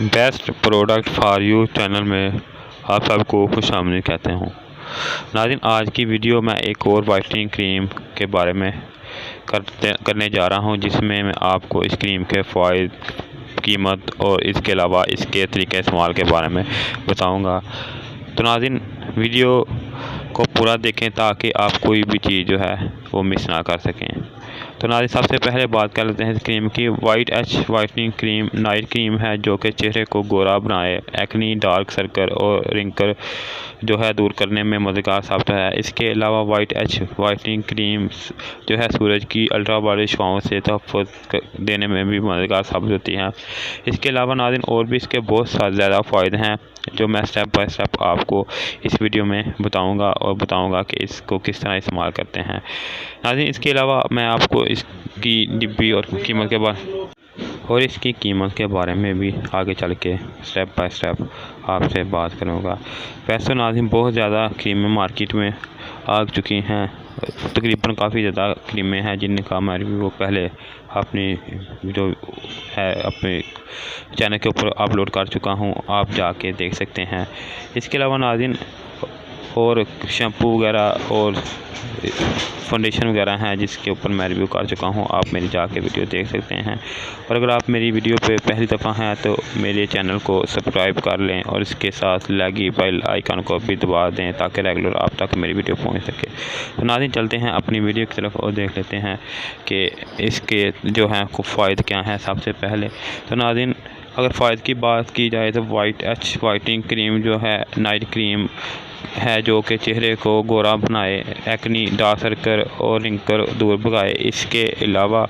Best product for you channel में आप सबको खुशामदीद कहते हूँ। नाज़रीन, आज की वीडियो में एक और वाइटनिंग क्रीम के बारे में करने जा रहा हूँ, जिसमें मैं आपको इस क्रीम के फ़ायदे, कीमत और इसके अलावा इसके तरीके इस्तेमाल के बारे में बताऊँगा। तो नाज़रीन, वीडियो को पूरा देखें ताकि आप कोई भी चीज़ जो है वो मिस ना कर सकें। तो नाज़रीन, सबसे पहले बात कर लेते हैं इस क्रीम की। White H whitening cream night cream है जो कि चेहरे को गोरा बनाए, एक्नी, डार्क सर्कल और रिंकल जो है दूर करने में मददगार साबित है। इसके अलावा वाइट एच वाइटनिंग क्रीम जो है सूरज की अल्ट्रावायलेट छाँव से तहफ़्फ़ुज़ देने में भी मददगार साबित होती है। इसके अलावा नाज़रीन और भी इसके बहुत ज़्यादा फ़ायदे हैं जो मैं स्टेप बाय स्टेप आपको इस वीडियो में बताऊंगा कि इसको किस तरह इस्तेमाल करते हैं। नाज़रीन, इसके अलावा मैं आपको इसकी डिब्बी और कीमत के बारे में भी आगे चल के स्टेप बाय स्टेप आपसे बात करूँगा। वैसे तो नाज़रीन बहुत ज़्यादा क्रीमें मार्केट में आ चुकी हैं, तकरीबन काफ़ी ज़्यादा क्रीमें हैं जिनका मैं रिव्यू पहले अपनी जो है अपने चैनल के ऊपर अपलोड कर चुका हूं, आप जाके देख सकते हैं। इसके अलावा नाज़रीन और शैम्पू वगैरह और फाउंडेशन वगैरह हैं जिसके ऊपर मैं रिव्यू कर चुका हूं, आप मेरी जाके वीडियो देख सकते हैं। और अगर आप मेरी वीडियो पे पहली दफ़ा हैं तो मेरे चैनल को सब्सक्राइब कर लें और इसके साथ लगी बेल आइकन को भी दबा दें ताकि रेगुलर आप तक मेरी वीडियो पहुंच सके। तो नाज़रीन, चलते हैं अपनी वीडियो की तरफ और देख लेते हैं कि इसके जो हैं फ़ायदे क्या हैं। सबसे पहले तो नाज़रीन अगर फ़ायदे की बात की जाए तो वाइट एच वाइटनिंग क्रीम जो है नाइट क्रीम है जो कि चेहरे को गोरा बनाए, एक्नी, डार्क सर्कल और रिंकल दूर भगाए। इसके अलावा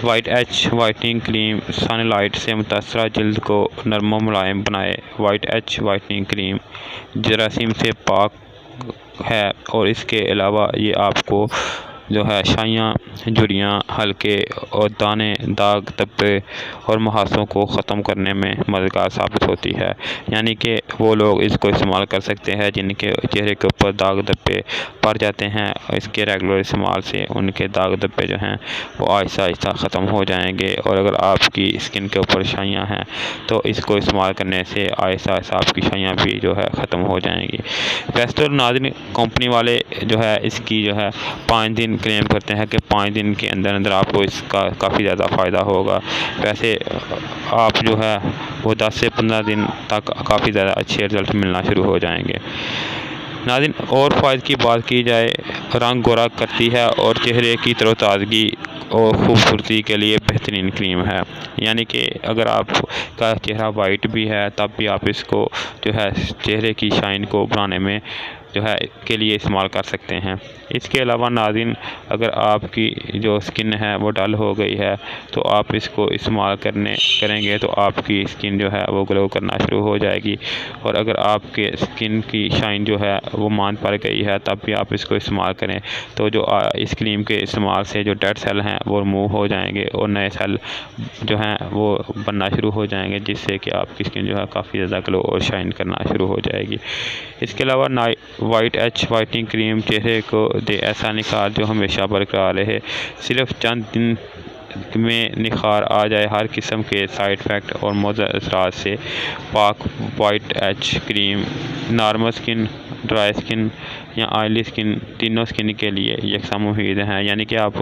white H whitening cream sunlight से मुतासरा जल्द को नरम मुलायम बनाए। वाइट एच वाइटनिंग क्रीम जरासीम से पाक है और इसके अलावा ये आपको जो है शाइयाँ, झुर्रियाँ, हल्के और दाने, दाग, धब्बे और मुहासों को ख़त्म करने में मददगार साबित होती है। यानी कि वो लोग इसको इस्तेमाल कर सकते हैं जिनके चेहरे के ऊपर दाग धब्बे पड़ जाते हैं। इसके रेगुलर इस्तेमाल से उनके दाग धब्बे जो हैं वो आहिस्ता आहिस्ता ख़त्म हो जाएंगे। और अगर आपकी स्किन के ऊपर शाइयाँ हैं तो इसको इस्तेमाल करने से आहिस्ता आहिस्ता आपकी शाइयाँ भी जो है ख़त्म हो जाएंगी। वैसे तो नाज़रीन कंपनी वाले जो है इसकी जो है 5 दिन क्लेम करते हैं कि 5 दिन के अंदर अंदर आपको इसका काफ़ी ज़्यादा फ़ायदा होगा। वैसे आप जो है वो 10 से 15 दिन तक काफ़ी ज़्यादा अच्छे रिज़ल्ट मिलना शुरू हो जाएंगे। नाज़रीन और फ़ायदे की बात की जाए, रंग गोरा करती है और चेहरे की तरोताज़गी और ख़ूबसूरती के लिए बेहतरीन क्रीम है। यानी कि अगर आपका चेहरा वाइट भी है तब भी आप इसको जो है चेहरे की शाइन को बढ़ाने में जो है के लिए इस्तेमाल कर सकते हैं। इसके अलावा नाज़रीन अगर आपकी जो स्किन है वो डल हो गई है तो आप इसको इस्तेमाल करेंगे तो आपकी स्किन जो है वो ग्लो करना शुरू हो जाएगी। और अगर आपके स्किन की शाइन जो है वो मान पड़ गई है तब भी आप इसको इस्तेमाल करें तो जो इस क्रीम के इस्तेमाल से जो डेड सेल हैं वो रिमूव हो जाएंगे और नए सेल जो हैं वो बनना शुरू हो जाएंगे, जिससे कि आपकी स्किन जो है काफ़ी ज़्यादा ग्लो और शाइन करना शुरू हो जाएगी। इसके अलावा वाइट एच वाइटनिंग क्रीम चेहरे को दे ऐसा निखार जो हमेशा बरकरार रहे। सिर्फ चंद दिन में निखार आ जाए। हर किस्म के साइड इफ़ेक्ट और मुज़र असरात से पाक white H cream normal skin, dry skin या ऑयली स्किन तीनों स्किन के लिए यकसा मुफीद हैं। यानी कि आप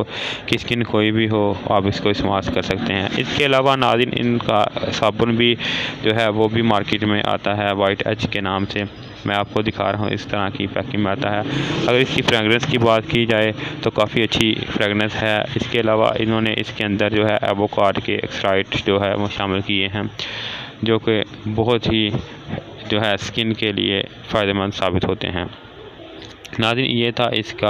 की स्किन कोई भी हो आप इसको इस्तेमाल कर सकते हैं। इसके अलावा नाज़रीन इनका साबुन भी जो है वो भी मार्केट में आता है वाइट एच के नाम से। मैं आपको दिखा रहा हूँ इस तरह की पैकिंग में आता है। अगर इसकी फ्रेगरेंस की बात की जाए तो काफ़ी अच्छी फ्रेगरेंस है। इसके अलावा इन्होंने इसके अंदर जो है एवोकाडो के एक्सट्रैक्ट जो है वो शामिल किए हैं जो कि बहुत ही जो है स्किन के लिए फ़ायदेमंद साबित होते हैं। नाज़रीन ये था इसका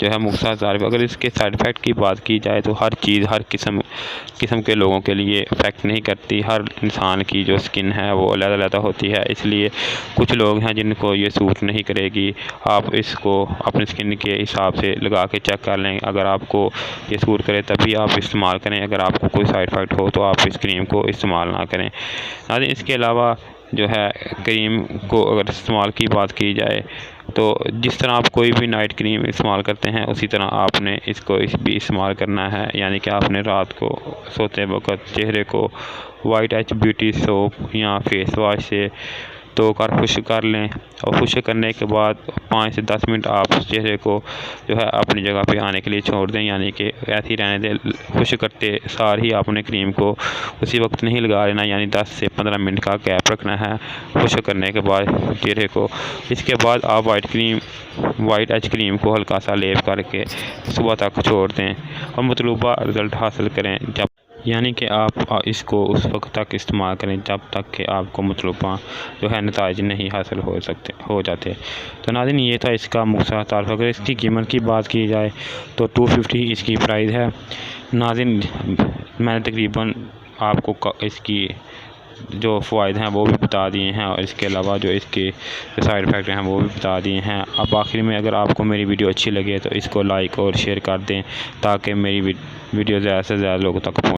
जो है मुख्तसर तारीफ़। अगर इसके साइड इफ़ेक्ट की बात की जाए तो हर चीज़ हर किस्म के लोगों के लिए इफ़ेक्ट नहीं करती। हर इंसान की जो स्किन है वो अलग-अलग होती है, इसलिए कुछ लोग हैं जिनको ये सूट नहीं करेगी। आप इसको अपनी स्किन के हिसाब से लगा के चेक कर लें। अगर आपको ये सूट करे तभी आप इस्तेमाल करें, अगर आपको कोई साइड इफ़ेक्ट हो तो आप इस क्रीम को इस्तेमाल ना करें। नाज़रीन इसके अलावा जो है क्रीम को अगर इस्तेमाल की बात की जाए तो जिस तरह आप कोई भी नाइट क्रीम इस्तेमाल करते हैं उसी तरह आपने इसको भी इस्तेमाल करना है। यानी कि आपने रात को सोते वक्त चेहरे को वाइट एच ब्यूटी सोप या फेस वाश से धोकर खुश्क कर लें और खुश्क करने के बाद 5 से 10 मिनट आप चेहरे को जो है अपनी जगह पे आने के लिए छोड़ दें, यानी कि ऐसे ही रहने दें। खुश्क करते सार ही आपने क्रीम को उसी वक्त नहीं लगा लेना, यानी 10 से 15 मिनट का गैप रखना है खुश्क करने के बाद चेहरे को। इसके बाद आप वाइट एच क्रीम को हल्का सा लेप करके सुबह तक छोड़ दें और मतलूबा रिज़ल्ट हासिल करें, जब यानी कि आप इसको उस वक्त तक इस्तेमाल करें जब तक कि आपको मतलूबा जो है नताइज नहीं हासिल हो जाते। तो नाज़रीन, ये था इसका मुख्तसर तारुफ़। अगर इसकी कीमत की बात की जाए तो 250 इसकी प्राइस है। नाज़रीन, मैंने तकरीबन आपको इसकी जो फ़वाइद हैं वो भी बता दिए हैं और इसके अलावा जो इसके साइड इफ़ेक्ट हैं वो भी बता दिए हैं। अब आखिर में अगर आपको मेरी वीडियो अच्छी लगे तो इसको लाइक और शेयर कर दें ताकि मेरी वीडियो ज़्यादा से ज़्यादा लोगों तक पहुँचे।